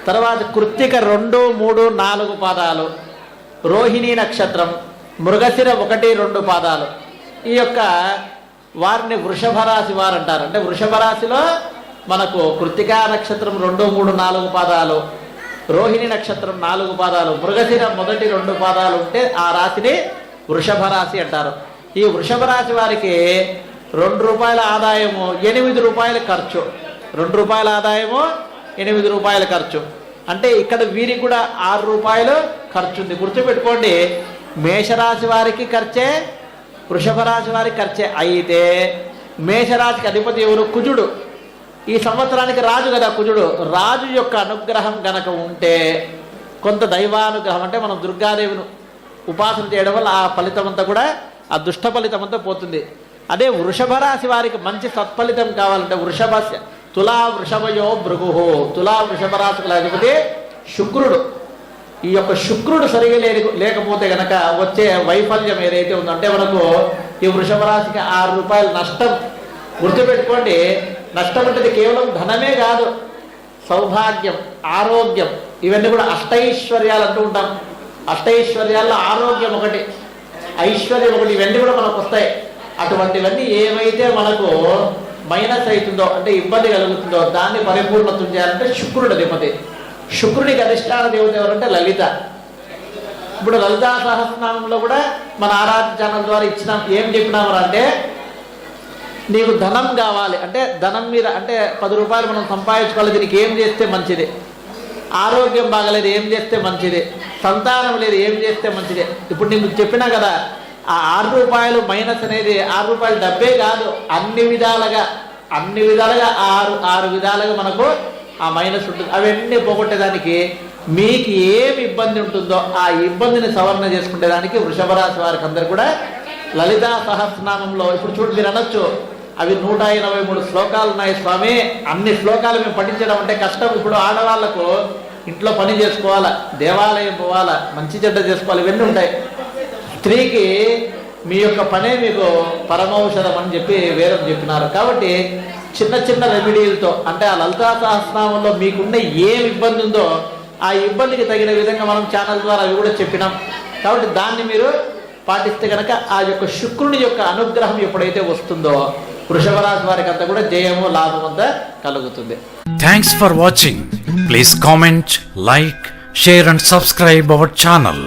తర్వాత కృత్తిక 2, 3, 4 పాదాలు, రోహిణీ నక్షత్రం, మృగశిర 1, 2 పాదాలు. ఈ యొక్క వారిని వృషభ రాశి వారు అంటారు. అంటే వృషభ రాశిలో మనకు కృత్తికా నక్షత్రం 2, 3, 4 పాదాలు, రోహిణి నక్షత్రం 4 పాదాలు, మృగశిర 1, 2 పాదాలు ఉంటే ఆ రాశిని వృషభ రాశి అంటారు. ఈ వృషభ రాశి వారికి ₹2 ఆదాయము, ₹8 ఖర్చు. ₹2 ఆదాయము, ₹8 ఖర్చు. అంటే ఇక్కడ వీరికి కూడా ₹6 ఖర్చు ఉంది. గుర్తుపెట్టుకోండి, మేషరాశి వారికి ఖర్చే, వృషభ రాశి వారికి ఖర్చే. అయితే మేషరాశికి అధిపతి ఎవరు? కుజుడు. ఈ సంవత్సరానికి రాజు కదా కుజుడు. రాజు యొక్క అనుగ్రహం గనక ఉంటే, కొంత దైవానుగ్రహం అంటే మనం దుర్గాదేవిని ఉపాసన చేయడం వల్ల ఆ ఫలితం అంతా కూడా, ఆ దుష్ట ఫలితం అంతా పోతుంది. అదే వృషభ రాశి వారికి మంచి సత్ఫలితం కావాలంటే తులా వృషభయో భృగు, తులా వృషభ రాశికి అధిపతి శుక్రుడు. ఈ యొక్క శుక్రుడు సరిగా లేకపోతే గనక వచ్చే వైఫల్యం ఏదైతే ఉందో, అంటే మనకు ఈ వృషభ రాశికి ₹6 నష్టం. గుర్తుపెట్టుకోండి, నష్టం అంటే కేవలం ధనమే కాదు, సౌభాగ్యం, ఆరోగ్యం, ఇవన్నీ కూడా అష్టైశ్వర్యాలు అంటూ ఉంటాం. అష్టైశ్వర్యాల్లో ఆరోగ్యం ఒకటి, ఐశ్వర్యం ఒకటి, ఇవన్నీ కూడా మనకు వస్తాయి. అటువంటివన్నీ ఏవైతే మనకు మైనస్ అవుతుందో, అంటే ఇబ్బంది కలుగుతుందో, దాన్ని పరిపూర్ణతం చేయాలంటే శుక్రుడు అధిపతి. శుక్రుడికి అధిష్టాన దేవత ఎవరంటే లలిత. ఇప్పుడు లలితా సహస్రనామంలో కూడా మన ఆరాధ్య ఛానల్ ద్వారా ఇచ్చినాం. ఏం చెప్పినామరా అంటే, నీకు ధనం కావాలి అంటే ధనం మీద అంటే ₹10 మనం సంపాదించుకోవాలి, దీనికి ఏం చేస్తే మంచిది? ఆరోగ్యం బాగలేదు, ఏం చేస్తే మంచిది? సంతానం లేదు, ఏం చేస్తే మంచిది? ఇప్పుడు నేను చెప్పినా కదా, ఆ ₹6 మైనస్ అనేది ₹6 డబ్బే కాదు, అన్ని విధాలుగా 6 విధాలుగా మనకు ఆ మైనస్ ఉంటుంది. అవన్నీ పోగొట్టేదానికి మీకు ఏమి ఇబ్బంది ఉంటుందో ఆ ఇబ్బందిని సవరణ చేసుకునేదానికి వృషభ రాశి వారికి అందరు కూడా లలితా సహస్రనామంలో ఇప్పుడు చూడు, మీరు అనొచ్చు అవి 183 శ్లోకాలు ఉన్నాయి స్వామి, అన్ని శ్లోకాలు మేము పఠించడం అంటే కష్టం. ఇప్పుడు ఆడవాళ్లకు ఇంట్లో పని చేసుకోవాలా, దేవాలయం పోవాలా, మంచి చెడ్డ చేసుకోవాలి, ఇవన్నీ ఉంటాయి. స్త్రీకి మీ యొక్క పనే మీకు పరమౌషధం అని చెప్పి వేదం చెప్పినారు. కాబట్టి చిన్న చిన్న రెమెడీలతో, అంటే ఆ లలితా సహస్రనామంలో మీకున్న ఏం ఇబ్బంది ఉందో ఆ ఇబ్బందికి తగిన విధంగా మనం ఛానల్ ద్వారా అవి కూడా చెప్పినాం. కాబట్టి దాన్ని మీరు పాటిస్తే కనుక ఆ యొక్క శుక్రుని యొక్క అనుగ్రహం ఎప్పుడైతే వస్తుందో వృషభ రాశి వారికి అంతా కూడా జయము, లాభం అంతా కలుగుతుంది. Thanks for watching. Please comment, like, share and subscribe our channel.